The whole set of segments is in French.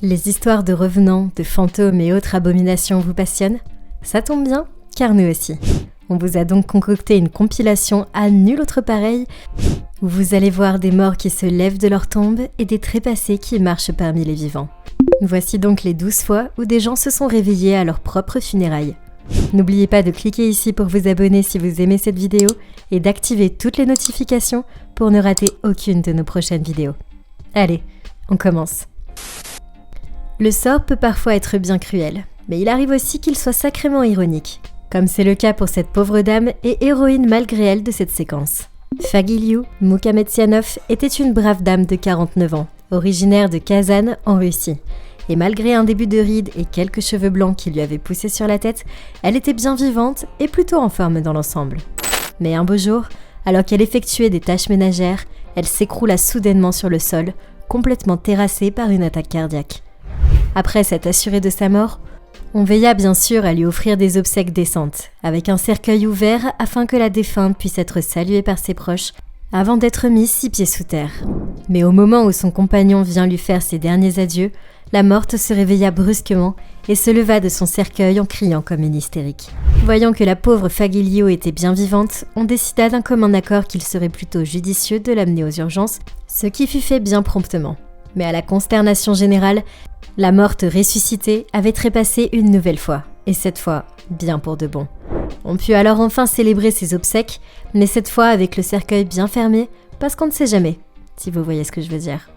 Les histoires de revenants, de fantômes et autres abominations vous passionnent? Ça tombe bien, car nous aussi. On vous a donc concocté une compilation à nul autre pareil, où vous allez voir des morts qui se lèvent de leur tombe et des trépassés qui marchent parmi les vivants. Voici donc les 12 fois où des gens se sont réveillés à leur propre funérailles. N'oubliez pas de cliquer ici pour vous abonner si vous aimez cette vidéo et d'activer toutes les notifications pour ne rater aucune de nos prochaines vidéos. Allez, on commence. Le sort peut parfois être bien cruel, mais il arrive aussi qu'il soit sacrément ironique, comme c'est le cas pour cette pauvre dame et héroïne malgré elle de cette séquence. Fagiliu Mukametsianov était une brave dame de 49 ans, originaire de Kazan en Russie. Et malgré un début de rides et quelques cheveux blancs qui lui avaient poussé sur la tête, elle était bien vivante et plutôt en forme dans l'ensemble. Mais un beau jour, alors qu'elle effectuait des tâches ménagères, elle s'écroula soudainement sur le sol, complètement terrassée par une attaque cardiaque. Après s'être assurée de sa mort, on veilla bien sûr à lui offrir des obsèques décentes, avec un cercueil ouvert afin que la défunte puisse être saluée par ses proches avant d'être mise 6 pieds sous terre. Mais au moment où son compagnon vient lui faire ses derniers adieux, la morte se réveilla brusquement et se leva de son cercueil en criant comme une hystérique. Voyant que la pauvre Fagiliu était bien vivante, on décida d'un commun accord qu'il serait plutôt judicieux de l'amener aux urgences, ce qui fut fait bien promptement. Mais à la consternation générale, la morte ressuscitée avait trépassé une nouvelle fois, et cette fois, bien pour de bon. On put alors enfin célébrer ses obsèques, mais cette fois avec le cercueil bien fermé, parce qu'on ne sait jamais, si vous voyez ce que je veux dire.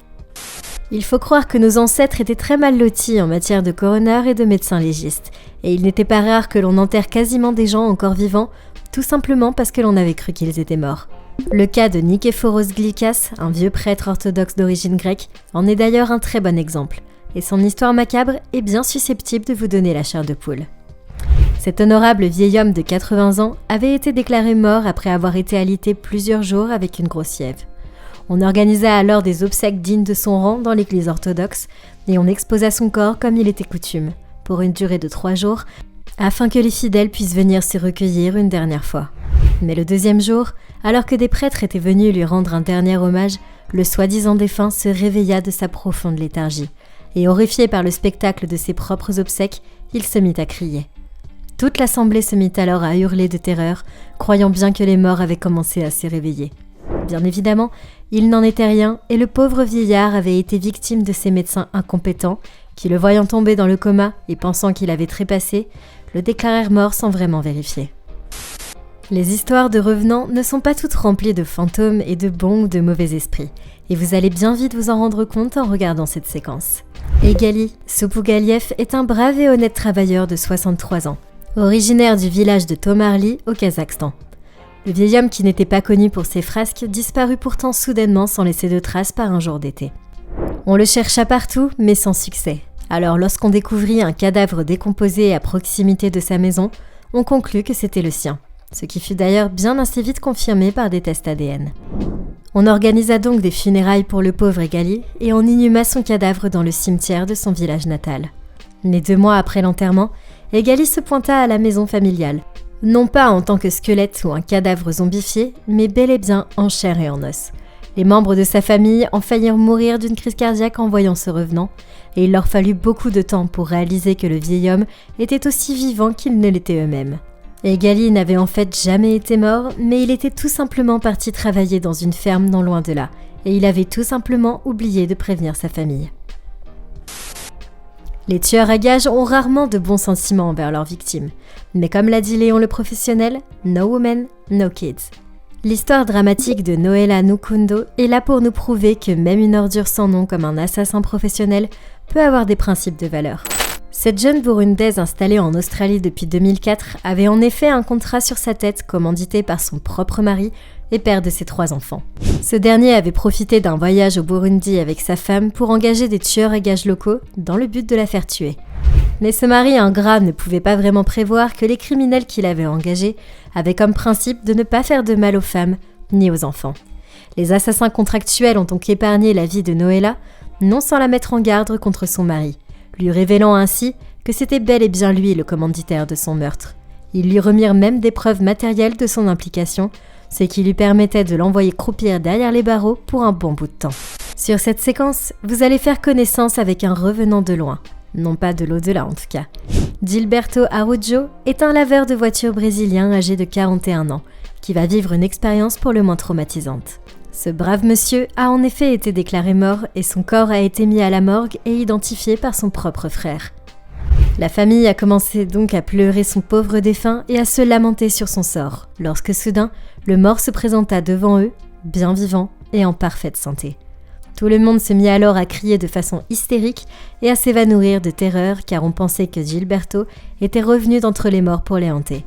Il faut croire que nos ancêtres étaient très mal lotis en matière de coroner et de médecins légistes, et il n'était pas rare que l'on enterre quasiment des gens encore vivants, tout simplement parce que l'on avait cru qu'ils étaient morts. Le cas de Niképhoros Glikas, un vieux prêtre orthodoxe d'origine grecque, en est d'ailleurs un très bon exemple, et son histoire macabre est bien susceptible de vous donner la chair de poule. Cet honorable vieil homme de 80 ans avait été déclaré mort après avoir été alité plusieurs jours avec une grosse fièvre. On organisa alors des obsèques dignes de son rang dans l'église orthodoxe et on exposa son corps comme il était coutume, pour une durée de 3 jours, afin que les fidèles puissent venir se recueillir une dernière fois. Mais le deuxième jour, alors que des prêtres étaient venus lui rendre un dernier hommage, le soi-disant défunt se réveilla de sa profonde léthargie, et horrifié par le spectacle de ses propres obsèques, il se mit à crier. Toute l'assemblée se mit alors à hurler de terreur, croyant bien que les morts avaient commencé à se réveiller. Bien évidemment, il n'en était rien et le pauvre vieillard avait été victime de ces médecins incompétents qui, le voyant tomber dans le coma et pensant qu'il avait trépassé, le déclarèrent mort sans vraiment vérifier. Les histoires de revenants ne sont pas toutes remplies de fantômes et de bons ou de mauvais esprits, et vous allez bien vite vous en rendre compte en regardant cette séquence. Egali Sopugaliev est un brave et honnête travailleur de 63 ans, originaire du village de Tomarli au Kazakhstan. Le vieil homme qui n'était pas connu pour ses frasques disparut pourtant soudainement sans laisser de traces par un jour d'été. On le chercha partout, mais sans succès. Alors lorsqu'on découvrit un cadavre décomposé à proximité de sa maison, on conclut que c'était le sien, ce qui fut d'ailleurs bien assez vite confirmé par des tests ADN. On organisa donc des funérailles pour le pauvre Egali et on inhuma son cadavre dans le cimetière de son village natal. Mais 2 mois après l'enterrement, Egali se pointa à la maison familiale. Non pas en tant que squelette ou un cadavre zombifié, mais bel et bien en chair et en os. Les membres de sa famille en faillirent mourir d'une crise cardiaque en voyant ce revenant, et il leur fallut beaucoup de temps pour réaliser que le vieil homme était aussi vivant qu'ils ne l'étaient eux-mêmes. Egali n'avait en fait jamais été mort, mais il était tout simplement parti travailler dans une ferme non loin de là, et il avait tout simplement oublié de prévenir sa famille. Les tueurs à gages ont rarement de bons sentiments envers leurs victimes. Mais comme l'a dit Léon le professionnel, no woman, no kids. L'histoire dramatique de Noela Nukundo est là pour nous prouver que même une ordure sans nom comme un assassin professionnel peut avoir des principes de valeur. Cette jeune Burundaise installée en Australie depuis 2004 avait en effet un contrat sur sa tête commandité par son propre mari et père de ses 3 enfants. Ce dernier avait profité d'un voyage au Burundi avec sa femme pour engager des tueurs à gages locaux dans le but de la faire tuer. Mais ce mari ingrat ne pouvait pas vraiment prévoir que les criminels qu'il avait engagés avaient comme principe de ne pas faire de mal aux femmes ni aux enfants. Les assassins contractuels ont donc épargné la vie de Noela, non sans la mettre en garde contre son mari, lui révélant ainsi que c'était bel et bien lui le commanditaire de son meurtre. Ils lui remirent même des preuves matérielles de son implication, ce qui lui permettait de l'envoyer croupir derrière les barreaux pour un bon bout de temps. Sur cette séquence, vous allez faire connaissance avec un revenant de loin, non pas de l'au-delà en tout cas. Gilberto Araujo est un laveur de voitures brésilien âgé de 41 ans, qui va vivre une expérience pour le moins traumatisante. Ce brave monsieur a en effet été déclaré mort et son corps a été mis à la morgue et identifié par son propre frère. La famille a commencé donc à pleurer son pauvre défunt et à se lamenter sur son sort, lorsque soudain, le mort se présenta devant eux, bien vivant et en parfaite santé. Tout le monde se mit alors à crier de façon hystérique et à s'évanouir de terreur car on pensait que Gilberto était revenu d'entre les morts pour les hanter.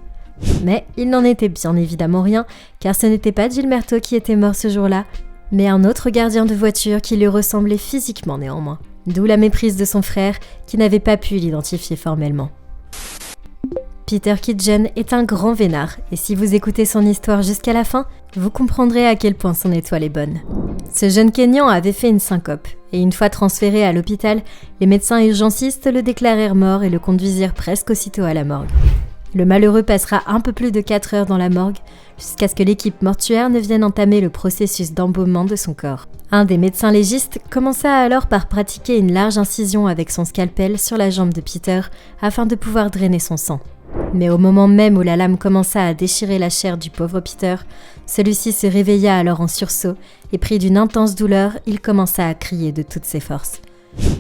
Mais il n'en était bien évidemment rien, car ce n'était pas Gilberto qui était mort ce jour-là, mais un autre gardien de voiture qui lui ressemblait physiquement néanmoins. D'où la méprise de son frère, qui n'avait pas pu l'identifier formellement. Peter Kidgen est un grand vénard, et si vous écoutez son histoire jusqu'à la fin, vous comprendrez à quel point son étoile est bonne. Ce jeune Kényan avait fait une syncope, et une fois transféré à l'hôpital, les médecins urgencistes le déclarèrent mort et le conduisirent presque aussitôt à la morgue. Le malheureux passera un peu plus de 4 heures dans la morgue, jusqu'à ce que l'équipe mortuaire ne vienne entamer le processus d'embaumement de son corps. Un des médecins légistes commença alors par pratiquer une large incision avec son scalpel sur la jambe de Peter afin de pouvoir drainer son sang. Mais au moment même où la lame commença à déchirer la chair du pauvre Peter, celui-ci se réveilla alors en sursaut et pris d'une intense douleur, il commença à crier de toutes ses forces.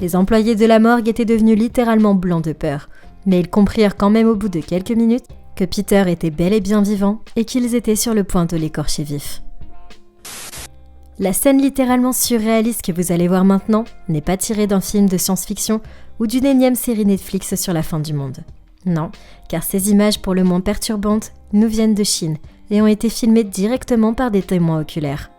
Les employés de la morgue étaient devenus littéralement blancs de peur, mais ils comprirent quand même au bout de quelques minutes que Peter était bel et bien vivant et qu'ils étaient sur le point de l'écorcher vif. La scène littéralement surréaliste que vous allez voir maintenant n'est pas tirée d'un film de science-fiction ou d'une énième série Netflix sur la fin du monde. Non, car ces images pour le moins perturbantes nous viennent de Chine et ont été filmées directement par des témoins oculaires.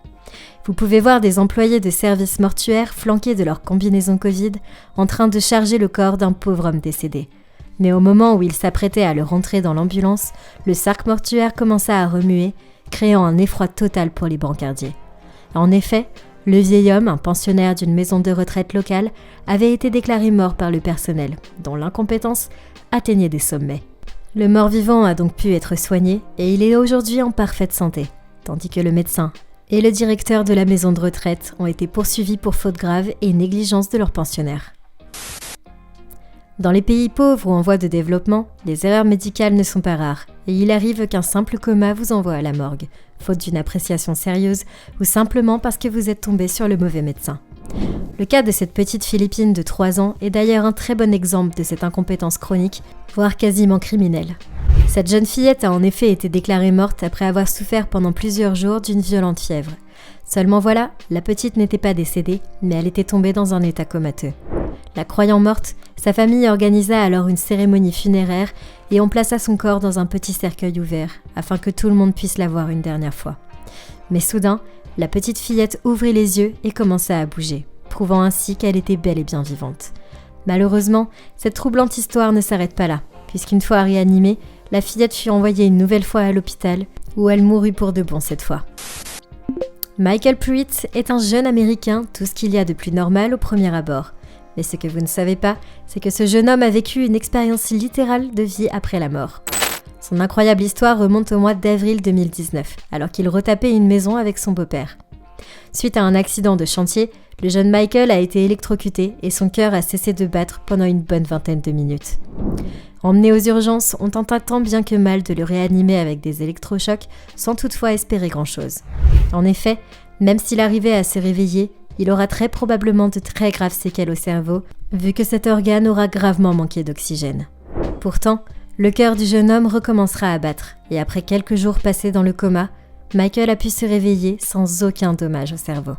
Vous pouvez voir des employés de services mortuaires flanqués de leur combinaison Covid en train de charger le corps d'un pauvre homme décédé. Mais au moment où il s'apprêtait à le rentrer dans l'ambulance, le sac mortuaire commença à remuer, créant un effroi total pour les brancardiers. En effet, le vieil homme, un pensionnaire d'une maison de retraite locale, avait été déclaré mort par le personnel, dont l'incompétence atteignait des sommets. Le mort-vivant a donc pu être soigné et il est aujourd'hui en parfaite santé, tandis que le médecin et le directeur de la maison de retraite ont été poursuivis pour faute grave et négligence de leur pensionnaire. Dans les pays pauvres ou en voie de développement, les erreurs médicales ne sont pas rares et il arrive qu'un simple coma vous envoie à la morgue, faute d'une appréciation sérieuse ou simplement parce que vous êtes tombé sur le mauvais médecin. Le cas de cette petite Philippine de 3 ans est d'ailleurs un très bon exemple de cette incompétence chronique, voire quasiment criminelle. Cette jeune fillette a en effet été déclarée morte après avoir souffert pendant plusieurs jours d'une violente fièvre. Seulement voilà, la petite n'était pas décédée, mais elle était tombée dans un état comateux. La croyant morte, sa famille organisa alors une cérémonie funéraire et on plaça son corps dans un petit cercueil ouvert, afin que tout le monde puisse la voir une dernière fois. Mais soudain, la petite fillette ouvrit les yeux et commença à bouger, prouvant ainsi qu'elle était bel et bien vivante. Malheureusement, cette troublante histoire ne s'arrête pas là, puisqu'une fois réanimée, la fillette fut envoyée une nouvelle fois à l'hôpital, où elle mourut pour de bon cette fois. Michael Pruitt est un jeune Américain, tout ce qu'il y a de plus normal au premier abord. Mais ce que vous ne savez pas, c'est que ce jeune homme a vécu une expérience littérale de vie après la mort. Son incroyable histoire remonte au mois d'avril 2019, alors qu'il retapait une maison avec son beau-père. Suite à un accident de chantier, le jeune Michael a été électrocuté et son cœur a cessé de battre pendant une bonne vingtaine de minutes. Emmené aux urgences, on tenta tant bien que mal de le réanimer avec des électrochocs, sans toutefois espérer grand-chose. En effet, même s'il arrivait à se réveiller, il aura très probablement de très graves séquelles au cerveau, vu que cet organe aura gravement manqué d'oxygène. Pourtant, le cœur du jeune homme recommencera à battre, et après quelques jours passés dans le coma, Michael a pu se réveiller sans aucun dommage au cerveau.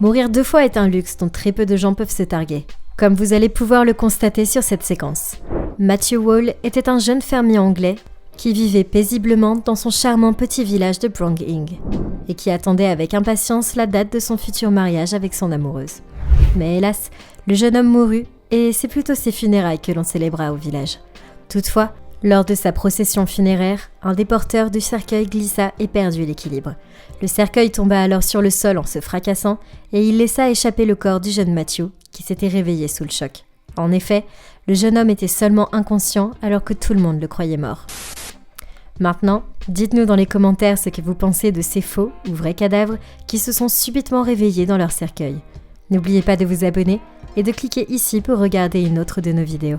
Mourir 2 fois est un luxe dont très peu de gens peuvent se targuer, comme vous allez pouvoir le constater sur cette séquence. Matthew Wall était un jeune fermier anglais qui vivait paisiblement dans son charmant petit village de Brong-Ing et qui attendait avec impatience la date de son futur mariage avec son amoureuse. Mais hélas, le jeune homme mourut et c'est plutôt ses funérailles que l'on célébra au village. Toutefois, lors de sa procession funéraire, un des porteurs du cercueil glissa et perdit l'équilibre. Le cercueil tomba alors sur le sol en se fracassant et il laissa échapper le corps du jeune Matthew qui s'était réveillé sous le choc. En effet, le jeune homme était seulement inconscient alors que tout le monde le croyait mort. Maintenant, dites-nous dans les commentaires ce que vous pensez de ces faux ou vrais cadavres qui se sont subitement réveillés dans leur cercueil. N'oubliez pas de vous abonner et de cliquer ici pour regarder une autre de nos vidéos.